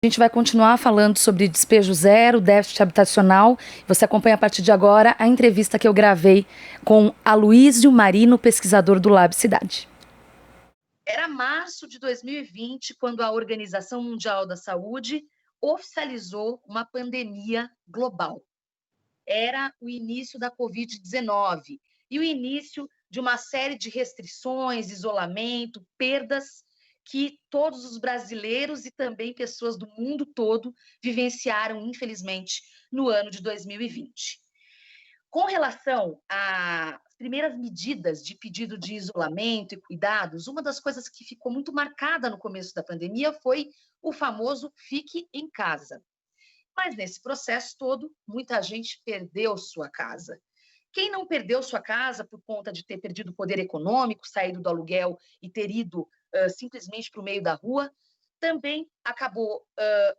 A gente vai continuar falando sobre despejo zero, déficit habitacional. Você acompanha a partir de agora a entrevista que eu gravei com Aloísio Marino, pesquisador do Lab Cidade. Era março de 2020, quando a Organização Mundial da Saúde oficializou uma pandemia global. Era o início da Covid-19 e o início de uma série de restrições, isolamento, perdas que todos os brasileiros e também pessoas do mundo todo vivenciaram, infelizmente, no ano de 2020. Com relação às primeiras medidas de pedido de isolamento e cuidados, uma das coisas que ficou muito marcada no começo da pandemia foi o famoso fique em casa. Mas nesse processo todo, muita gente perdeu sua casa. Quem não perdeu sua casa por conta de ter perdido o poder econômico, saído do aluguel e ter ido simplesmente para o meio da rua, também acabou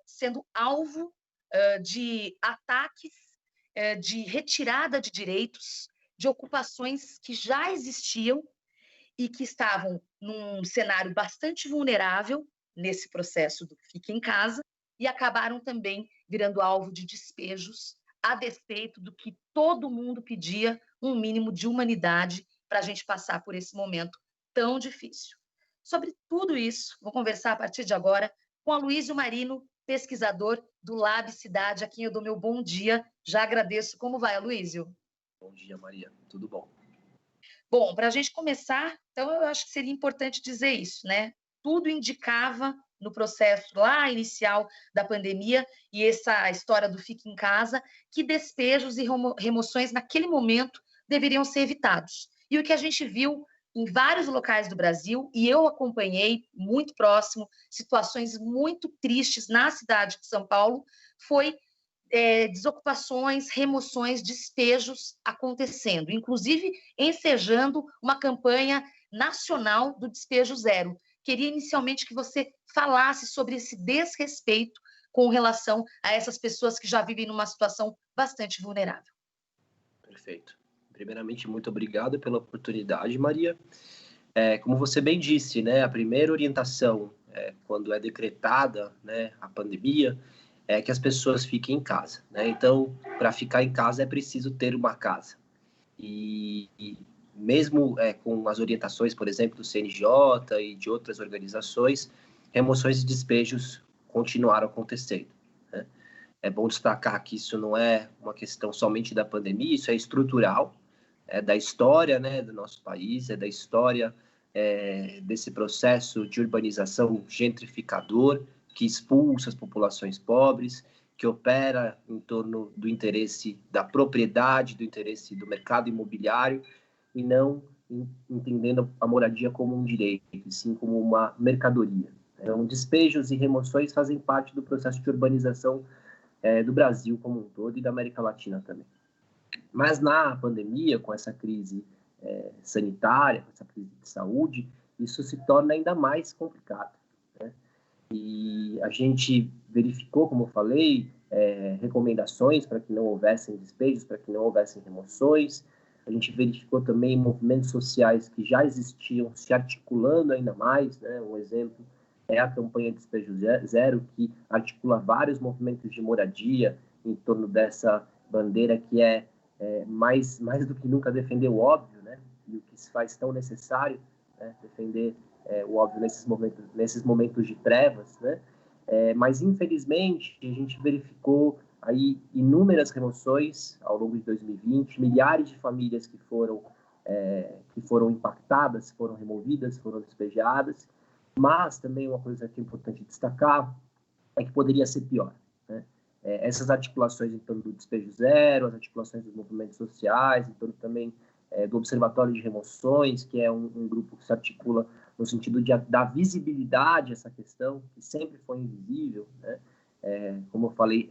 sendo alvo de ataques, de retirada de direitos, de ocupações que já existiam e que estavam num cenário bastante vulnerável nesse processo do fique em casa e acabaram também virando alvo de despejos a despeito do que todo mundo pedia, um mínimo de humanidade para a gente passar por esse momento tão difícil. Sobre tudo isso, vou conversar a partir de agora com Aloísio Marino, pesquisador do Lab Cidade, a quem eu dou meu bom dia. Já agradeço. Como vai, Aloísio? Bom dia, Maria. Tudo bom? Bom, para a gente começar, então eu acho que seria importante dizer isso, né? Tudo indicava no processo lá inicial da pandemia e essa história do fique em casa, que despejos e remoções naquele momento deveriam ser evitados. E o que a gente viu em vários locais do Brasil, e eu acompanhei muito próximo, situações muito tristes na cidade de São Paulo, foi desocupações, remoções, despejos acontecendo, inclusive ensejando uma campanha nacional do despejo zero. Queria inicialmente que você falasse sobre esse desrespeito com relação a essas pessoas que já vivem numa situação bastante vulnerável. Perfeito. Primeiramente, muito obrigado pela oportunidade, Maria. Como você bem disse, né, a primeira orientação, quando é decretada, né, a pandemia, é que as pessoas fiquem em casa, né? Então, para ficar em casa é preciso ter uma casa. E mesmo com as orientações, por exemplo, do CNJ e de outras organizações, remoções e despejos continuaram acontecendo, né? É bom destacar que isso não é uma questão somente da pandemia, isso é estrutural, é da história, né, do nosso país, é da história desse processo de urbanização gentrificador que expulsa as populações pobres, que opera em torno do interesse da propriedade, do interesse do mercado imobiliário, e não entendendo a moradia como um direito, e sim como uma mercadoria. Então, despejos e remoções fazem parte do processo de urbanização do Brasil como um todo e da América Latina também. Mas na pandemia, com essa crise sanitária, com essa crise de saúde, isso se torna ainda mais complicado, né? E a gente verificou, como eu falei, recomendações para que não houvessem despejos, para que não houvessem remoções. A gente verificou também movimentos sociais que já existiam se articulando ainda mais, né? Um exemplo é a campanha Despejo Zero, que articula vários movimentos de moradia em torno dessa bandeira que mais do que nunca defender o óbvio, né? E o que se faz tão necessário, né? Defender o óbvio nesses momentos de trevas, né? Mas infelizmente a gente verificou aí inúmeras remoções ao longo de 2020, milhares de famílias que foram impactadas, foram removidas, foram despejadas. Mas também uma coisa que é importante destacar é que poderia ser pior, né? Essas articulações em torno do despejo zero, as articulações dos movimentos sociais, em torno também do Observatório de Remoções, que é um grupo que se articula no sentido de dar visibilidade a essa questão, que sempre foi invisível, né? Como eu falei,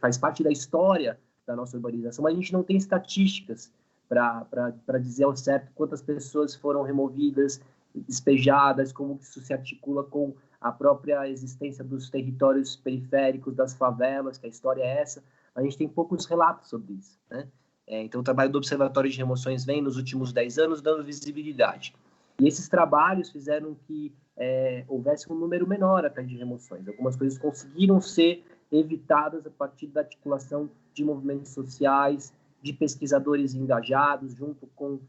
faz parte da história da nossa urbanização, mas a gente não tem estatísticas para dizer ao certo quantas pessoas foram removidas, despejadas, como isso se articula com a própria existência dos territórios periféricos, das favelas, que a história é essa. A gente tem poucos relatos sobre isso, né? Então, o trabalho do Observatório de Remoções vem, nos últimos 10 anos, dando visibilidade. E esses trabalhos fizeram que houvesse um número menor até de remoções. Algumas coisas conseguiram ser evitadas a partir da articulação de movimentos sociais, de pesquisadores engajados, junto com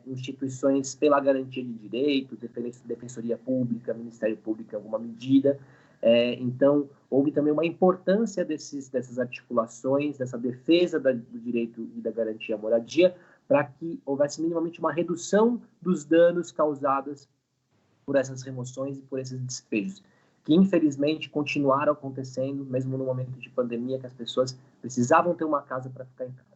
instituições pela garantia de direitos, Defensoria Pública, Ministério Público em alguma medida. Então, houve também uma importância dessas articulações, dessa defesa do direito e da garantia à moradia, para que houvesse minimamente uma redução dos danos causados por essas remoções e por esses despejos, que infelizmente continuaram acontecendo, mesmo no momento de pandemia, que as pessoas precisavam ter uma casa para ficar em casa.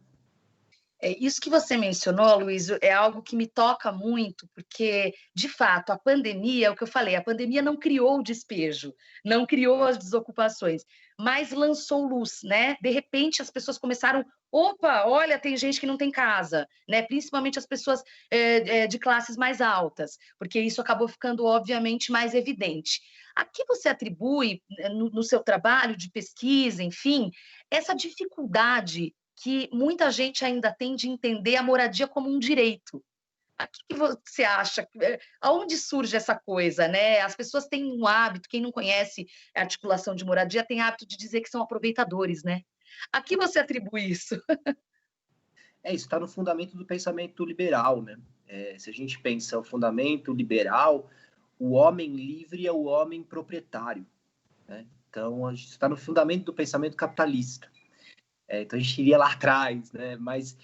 Isso que você mencionou, Luiz, é algo que me toca muito, porque, de fato, a pandemia, é o que eu falei, a pandemia não criou o despejo, não criou as desocupações, mas lançou luz, né? De repente, as pessoas começaram, opa, olha, tem gente que não tem casa, né? Principalmente as pessoas de classes mais altas, porque isso acabou ficando, obviamente, mais evidente. A que você atribui, no seu trabalho de pesquisa, enfim, essa dificuldade que muita gente ainda tem de entender a moradia como um direito? O que você acha? Aonde surge essa coisa, né? As pessoas têm um hábito, quem não conhece a articulação de moradia tem hábito de dizer que são aproveitadores, né? A que você atribui isso? Isso está no fundamento do pensamento liberal, né? Se a gente pensa o fundamento liberal, o homem livre é o homem proprietário, né? Então, a gente está no fundamento do pensamento capitalista. Então, a gente iria lá atrás, né? Mas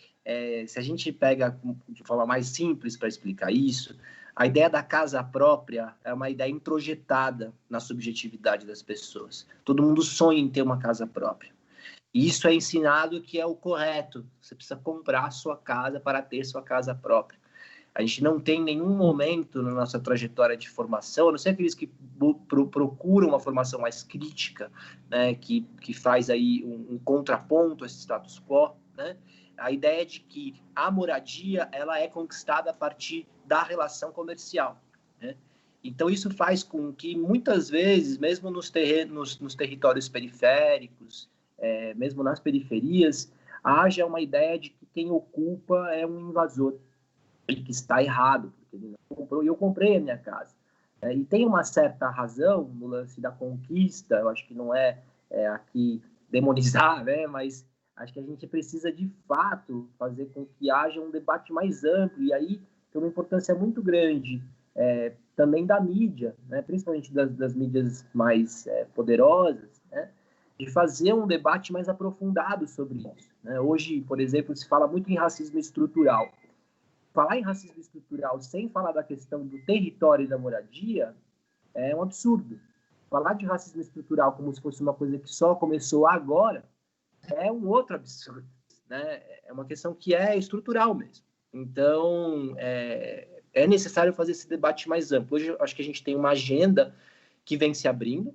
se a gente pega de forma mais simples para explicar isso, a ideia da casa própria é uma ideia introjetada na subjetividade das pessoas. Todo mundo sonha em ter uma casa própria. E isso é ensinado que é o correto. Você precisa comprar a sua casa para ter sua casa própria. A gente não tem nenhum momento na nossa trajetória de formação, a não ser aqueles que procuram uma formação mais crítica, né, que faz aí um contraponto a esse status quo, né? A ideia de que a moradia ela é conquistada a partir da relação comercial, né? Então, isso faz com que, muitas vezes, mesmo nos territórios periféricos, mesmo nas periferias, haja uma ideia de que quem ocupa é um invasor, e que está errado, porque ele não comprou, e eu comprei a minha casa. E tem uma certa razão no lance da conquista, eu acho que não é aqui demonizar, né? Mas acho que a gente precisa, de fato, fazer com que haja um debate mais amplo, e aí tem uma importância muito grande também da mídia, né? Principalmente das mídias mais poderosas, né? De fazer um debate mais aprofundado sobre isso, né? Hoje, por exemplo, se fala muito em racismo estrutural. Falar em racismo estrutural sem falar da questão do território e da moradia é um absurdo. Falar de racismo estrutural como se fosse uma coisa que só começou agora é um outro absurdo, né? É uma questão que é estrutural mesmo. Então, é necessário fazer esse debate mais amplo. Hoje, eu acho que a gente tem uma agenda que vem se abrindo,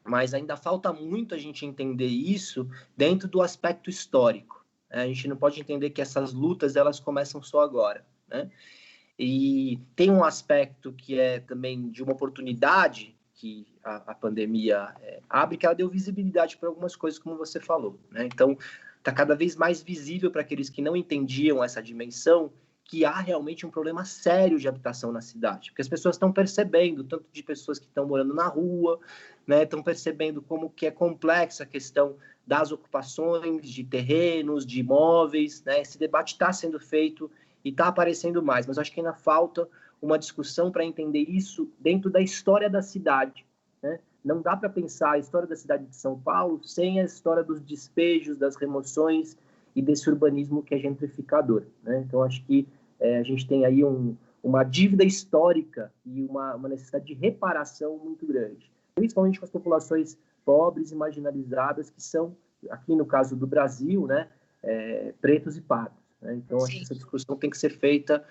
mas ainda falta muito a gente entender isso dentro do aspecto histórico. A gente não pode entender que essas lutas elas começam só agora, né? E tem um aspecto que é também de uma oportunidade que a pandemia abre, que ela deu visibilidade para algumas coisas, como você falou, né? Então, está cada vez mais visível para aqueles que não entendiam essa dimensão que há realmente um problema sério de habitação na cidade, porque as pessoas estão percebendo, tanto de pessoas que estão morando na rua, né, estão percebendo como que é complexa a questão das ocupações de terrenos, de imóveis, né? Esse debate está sendo feito e está aparecendo mais, mas acho que ainda falta uma discussão para entender isso dentro da história da cidade, né? Não dá para pensar a história da cidade de São Paulo sem a história dos despejos, das remoções e desse urbanismo que é gentrificador, né? Então, acho que a gente tem aí uma dívida histórica e uma necessidade de reparação muito grande, principalmente com as populações pobres e marginalizadas, que são, aqui no caso do Brasil, né, pretos e pardos, né? Então, acho que essa discussão tem que ser feita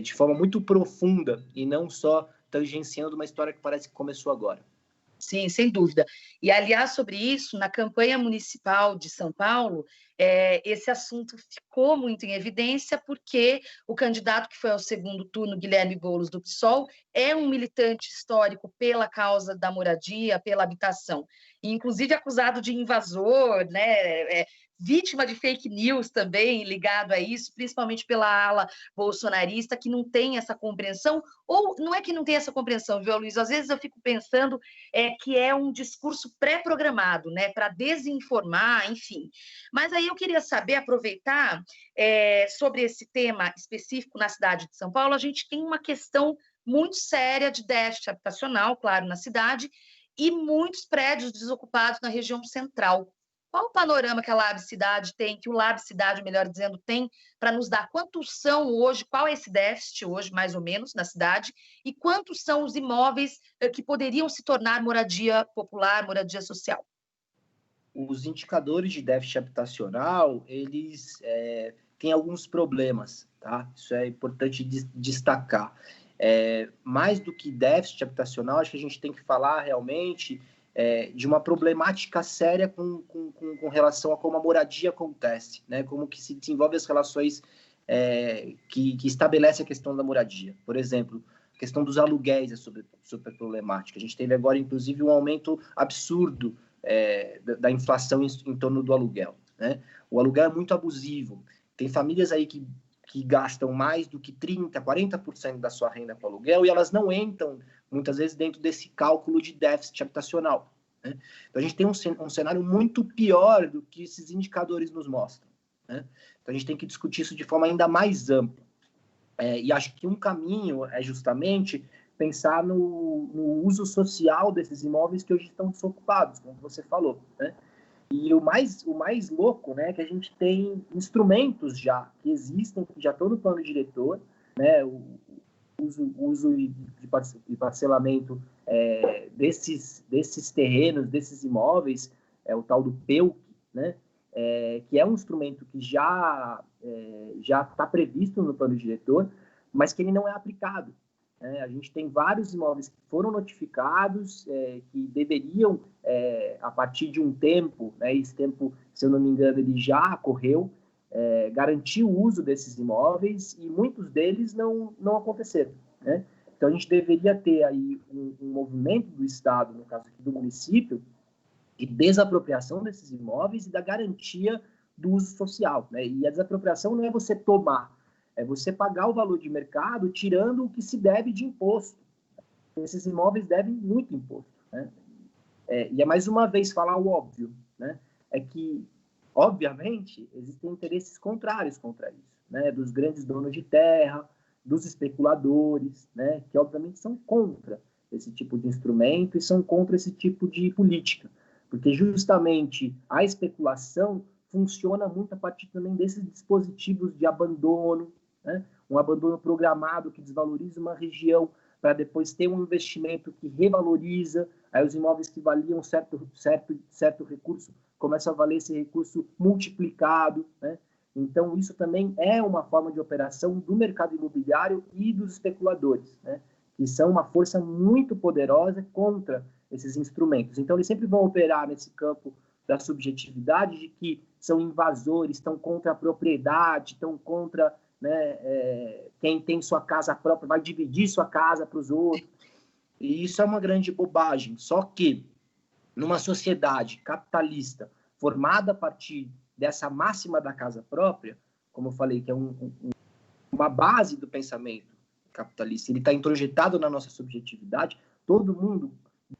de forma muito profunda e não só tangenciando uma história que parece que começou agora. Sim, sem dúvida. E, aliás, sobre isso, na campanha municipal de São Paulo, esse assunto ficou muito em evidência, porque o candidato que foi ao segundo turno, Guilherme Boulos, do PSOL, é um militante histórico pela causa da moradia, pela habitação, e, inclusive acusado de invasor, né, vítima de fake news também ligado a isso, principalmente pela ala bolsonarista, que não tem essa compreensão, ou não é que não tem essa compreensão, viu, Luiz? Às vezes eu fico pensando que é um discurso pré-programado, né, para desinformar, enfim. Mas aí eu queria saber, aproveitar, sobre esse tema específico na cidade de São Paulo, a gente tem uma questão muito séria de déficit habitacional, claro, na cidade, e muitos prédios desocupados na região central. Qual o panorama que a Lab Cidade tem, que o Lab Cidade, melhor dizendo, tem, para nos dar quantos são hoje, qual é esse déficit hoje, mais ou menos, na cidade, e quantos são os imóveis que poderiam se tornar moradia popular, moradia social? Os indicadores de déficit habitacional, eles têm alguns problemas, tá? Isso é importante destacar. Mais do que déficit habitacional, acho que a gente tem que falar realmente de uma problemática séria com relação a como a moradia acontece, né? Como que se desenvolvem as relações que estabelece a questão da moradia. Por exemplo, a questão dos aluguéis é super problemática. A gente teve agora, inclusive, um aumento absurdo da inflação em torno do aluguel, né? O aluguel é muito abusivo. Tem famílias aí que gastam mais do que 30%, 40% da sua renda com aluguel e elas não entram, muitas vezes, dentro desse cálculo de déficit habitacional, né? Então, a gente tem um cenário muito pior do que esses indicadores nos mostram, né? Então, a gente tem que discutir isso de forma ainda mais ampla. E acho que um caminho é justamente pensar no uso social desses imóveis que hoje estão desocupados, como você falou, né? E o mais louco, né, é que a gente tem instrumentos já que existem, que já estão no plano diretor, né, o uso de parcelamento desses terrenos, desses imóveis, o tal do PEUC, né, que é um instrumento que já está previsto no plano diretor, mas que ele não é aplicado. A gente tem vários imóveis que foram notificados, que deveriam, a partir de um tempo, né, esse tempo, se eu não me engano, ele já ocorreu, garantir o uso desses imóveis e muitos deles não aconteceram, né? Então, a gente deveria ter aí um movimento do Estado, no caso aqui do município, de desapropriação desses imóveis e da garantia do uso social, né? E a desapropriação não é você tomar, é você pagar o valor de mercado tirando o que se deve de imposto. Esses imóveis devem muito imposto, né? E é mais uma vez falar o óbvio, né? É que, obviamente, existem interesses contrários contra isso, né? Dos grandes donos de terra, dos especuladores, né? Que obviamente são contra esse tipo de instrumento e são contra esse tipo de política, porque justamente a especulação funciona muito a partir também desses dispositivos de abandono, né? Um abandono programado que desvaloriza uma região para depois ter um investimento que revaloriza, aí os imóveis que valiam certo recurso começam a valer esse recurso multiplicado, né? Então, isso também é uma forma de operação do mercado imobiliário e dos especuladores, né? Que são uma força muito poderosa contra esses instrumentos. Então, eles sempre vão operar nesse campo da subjetividade, de que são invasores, estão contra a propriedade, estão contra, né, quem tem sua casa própria, vai dividir sua casa para os outros. E isso é uma grande bobagem. Só que, numa sociedade capitalista formada a partir dessa máxima da casa própria, como eu falei, que é uma base do pensamento capitalista, ele está introjetado na nossa subjetividade, todo mundo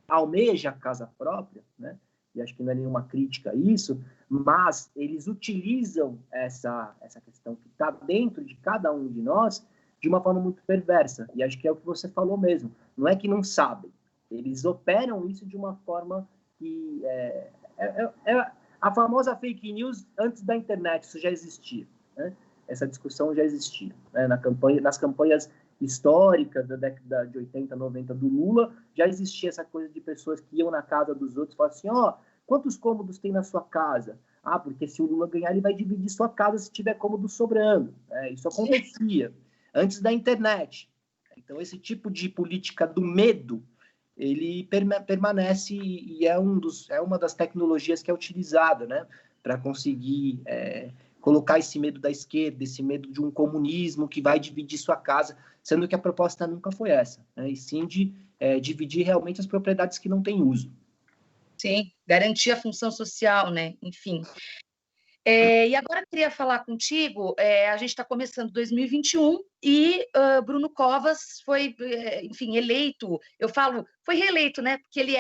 almeja a casa própria, né? E acho que não é nenhuma crítica a isso, mas eles utilizam essa questão que está dentro de cada um de nós de uma forma muito perversa. E acho que é o que você falou mesmo. Não é que não sabem, eles operam isso de uma forma que a famosa fake news antes da internet, isso já existia, né? Essa discussão já existia, né? Nas campanhas históricas da década de 80, 90 do Lula, já existia essa coisa de pessoas que iam na casa dos outros e falavam assim, quantos cômodos tem na sua casa? Porque se o Lula ganhar, ele vai dividir sua casa se tiver cômodo sobrando. Isso acontecia antes da internet. Então, esse tipo de política do medo, ele permanece e é uma das tecnologias que é utilizada, né, para conseguir colocar esse medo da esquerda, esse medo de um comunismo que vai dividir sua casa, sendo que a proposta nunca foi essa, né? E sim de dividir realmente as propriedades que não têm uso. Sim, garantir a função social, né? Enfim. E agora eu queria falar contigo, a gente está começando 2021 e Bruno Covas foi, enfim, eleito, eu falo, foi reeleito, né? Porque ele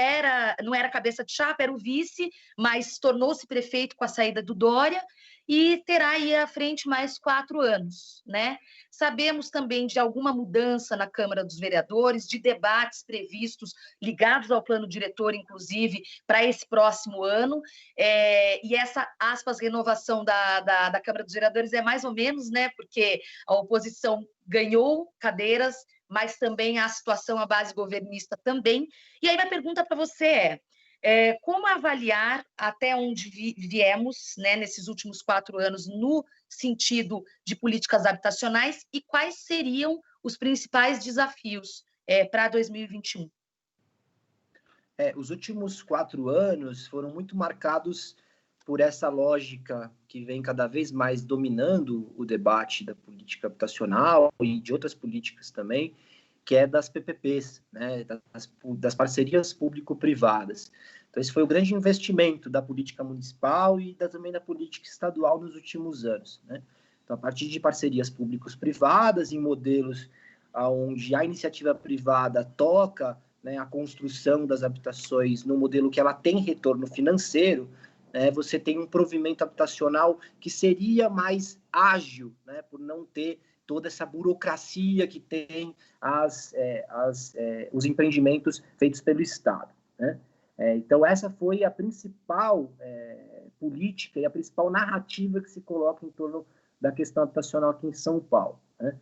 não era cabeça de chapa, era o vice, mas tornou-se prefeito com a saída do Dória e terá aí à frente mais 4 anos, né? Sabemos também de alguma mudança na Câmara dos Vereadores, de debates previstos ligados ao plano diretor, inclusive, para esse próximo ano, e essa, aspas, renovação da Câmara dos Vereadores é mais ou menos, né? Porque a oposição ganhou cadeiras, mas também a situação, a base governista também. E aí minha pergunta para você como avaliar até onde viemos, né, nesses últimos 4 anos no sentido de políticas habitacionais e quais seriam os principais desafios para 2021? Os últimos 4 anos foram muito marcados por essa lógica que vem cada vez mais dominando o debate da política habitacional e de outras políticas também, que é das PPPs, né, das parcerias público-privadas. Então, esse foi o grande investimento da política municipal e também da política estadual nos últimos anos, né? Então, a partir de parcerias público-privadas, em modelos onde a iniciativa privada toca, né, a construção das habitações no modelo que ela tem retorno financeiro, você tem um provimento habitacional que seria mais ágil, né, por não ter toda essa burocracia que tem os empreendimentos feitos pelo Estado, né? Então, essa foi a principal política e a principal narrativa que se coloca em torno da questão habitacional aqui em São Paulo, né?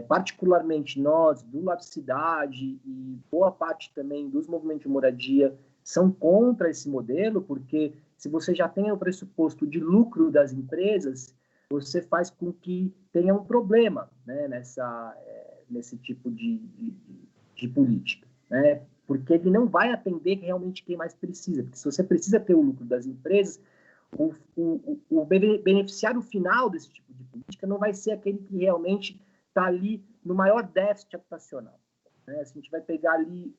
Particularmente nós, do Labicidade e boa parte também dos movimentos de moradia, são contra esse modelo, porque se você já tem o pressuposto de lucro das empresas, você faz com que tenha um problema, né, nesse tipo de política, né? Porque ele não vai atender realmente quem mais precisa. Porque se você precisa ter o lucro das empresas, o beneficiário final desse tipo de política não vai ser aquele que realmente está ali no maior déficit habitacional, né? Se a gente vai pegar ali,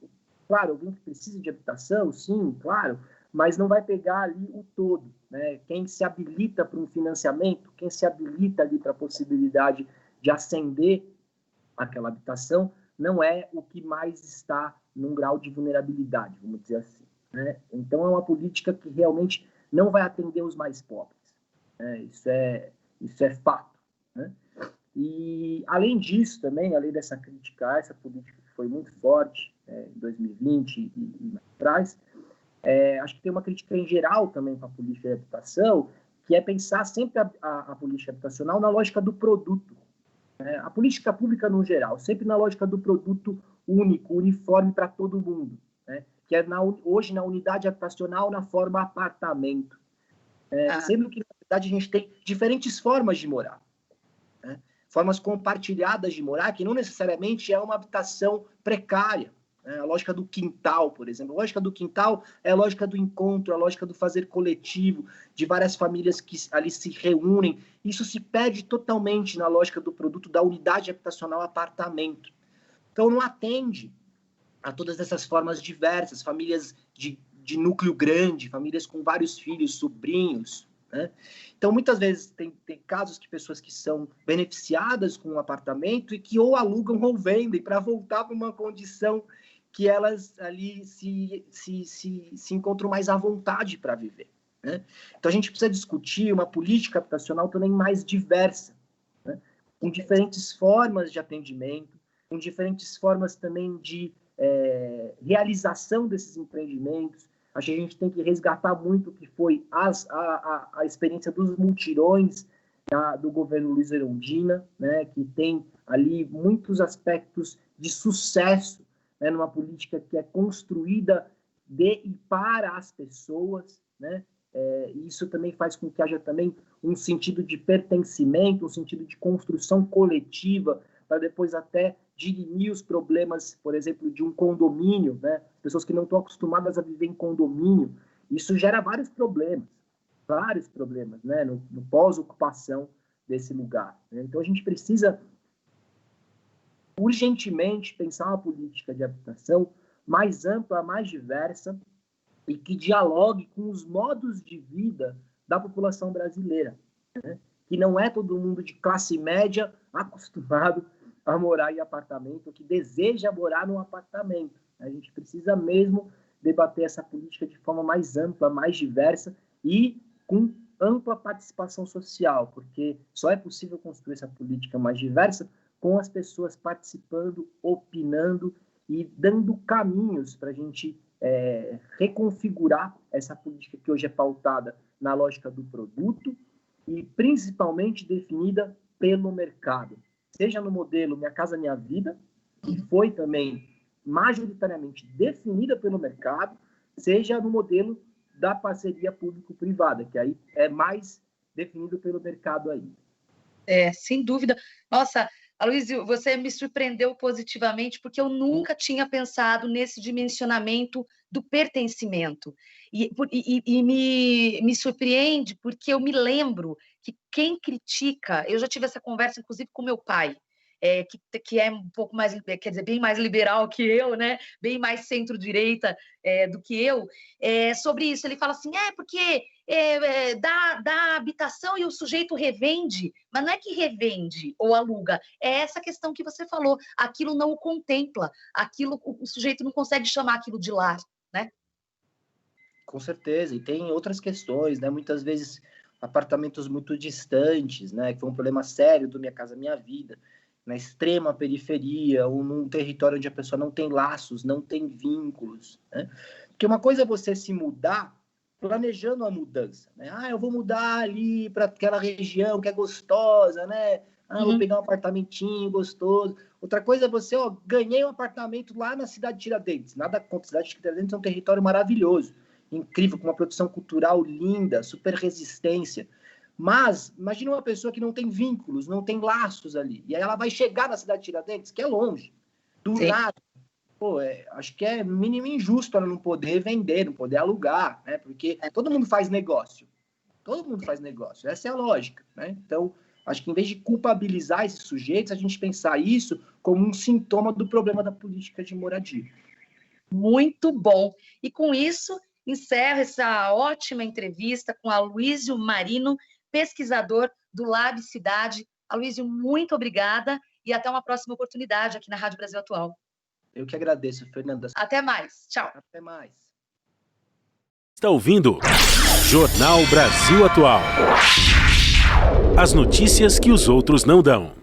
claro, alguém que precisa de habitação, sim, claro, mas não vai pegar ali o todo, né? Quem se habilita para um financiamento, quem se habilita ali para a possibilidade de ascender aquela habitação, não é o que mais está num grau de vulnerabilidade, vamos dizer assim, né? Então, é uma política que realmente não vai atender os mais pobres, né? Isso é fato, né? E, além disso, também, além dessa crítica a essa política que foi muito forte em 2020 e mais atrás, acho que tem uma crítica em geral também para a política de habitação, que é pensar sempre a política habitacional na lógica do produto. A política pública, no geral, sempre na lógica do produto único, uniforme para todo mundo, né? Que é hoje na unidade habitacional na forma apartamento. Sendo que, na verdade, a gente tem diferentes formas de morar, né? Formas compartilhadas de morar, que não necessariamente é uma habitação precária. A lógica do quintal, por exemplo. A lógica do quintal é a lógica do encontro, a lógica do fazer coletivo, de várias famílias que ali se reúnem. Isso se perde totalmente na lógica do produto da unidade habitacional apartamento. Então, não atende a todas essas formas diversas, famílias de núcleo grande, famílias com vários filhos, sobrinhos, né? Então, muitas vezes, tem casos de pessoas que são beneficiadas com um apartamento e que ou alugam ou vendem para voltar para uma condição que elas ali se encontram mais à vontade para viver, né? Então, a gente precisa discutir uma política habitacional também mais diversa, né? Com diferentes formas de atendimento, com diferentes formas também de realização desses empreendimentos. Acho que a gente tem que resgatar muito o que foi a experiência dos mutirões do governo Luiz Erundina, né, que tem ali muitos aspectos de sucesso, né, numa política que é construída de e para as pessoas, né? Isso também faz com que haja também um sentido de pertencimento, um sentido de construção coletiva, para depois até dirimir os problemas, por exemplo, de um condomínio, né? Pessoas que não estão acostumadas a viver em condomínio, isso gera vários problemas, vários problemas, né, no pós-ocupação desse lugar, né? Então a gente precisa urgentemente pensar uma política de habitação mais ampla, mais diversa e que dialogue com os modos de vida da população brasileira, né? Que não é todo mundo de classe média acostumado a morar em apartamento, que deseja morar num apartamento. A gente precisa mesmo debater essa política de forma mais ampla, mais diversa e com ampla participação social, porque só é possível construir essa política mais diversa com as pessoas participando, opinando e dando caminhos para a gente reconfigurar essa política que hoje é pautada na lógica do produto e principalmente definida pelo mercado. Seja no modelo Minha Casa Minha Vida, que foi também majoritariamente definida pelo mercado, seja no modelo da parceria público-privada, que aí é mais definido pelo mercado ainda. Sem dúvida. Nossa, Aloysio, você me surpreendeu positivamente, porque eu nunca tinha pensado nesse dimensionamento do pertencimento. E me surpreende, porque eu me lembro que quem critica, eu já tive essa conversa, inclusive, com meu pai, que é um pouco mais, quer dizer, bem mais liberal que eu, né? Bem mais centro-direita do que eu, sobre isso. Ele fala assim, porque dá habitação e o sujeito revende, mas não é que revende ou aluga, é essa questão que você falou, aquilo não o contempla, aquilo, o sujeito não consegue chamar aquilo de lar, né? Com certeza, e tem outras questões, né? Muitas vezes apartamentos muito distantes, né? Que foi um problema sério do Minha Casa Minha Vida, na extrema periferia, ou num território onde a pessoa não tem laços, não tem vínculos, né? Porque uma coisa é você se mudar planejando a mudança, né? Eu vou mudar ali para aquela região que é gostosa, né? Vou pegar um apartamentinho gostoso. Outra coisa é você, ganhei um apartamento lá na cidade de Tiradentes. Nada contra a cidade de Tiradentes, é um território maravilhoso, incrível, com uma produção cultural linda, super resistência. Mas, imagina uma pessoa que não tem vínculos, não tem laços ali. E aí ela vai chegar na cidade de Tiradentes, que é longe, do nada. Acho que é mínimo injusto ela não poder vender, não poder alugar, né? Porque todo mundo faz negócio. Todo mundo faz negócio. Essa é a lógica, né? Então, acho que em vez de culpabilizar esses sujeitos, a gente pensar isso como um sintoma do problema da política de moradia. Muito bom. E com isso, encerro essa ótima entrevista com Aloysio Marino, pesquisador do Lab Cidade. Aloysio, muito obrigada e até uma próxima oportunidade aqui na Rádio Brasil Atual. Eu que agradeço, Fernanda. Até mais. Tchau. Até mais. Está ouvindo Jornal Brasil Atual. As notícias que os outros não dão.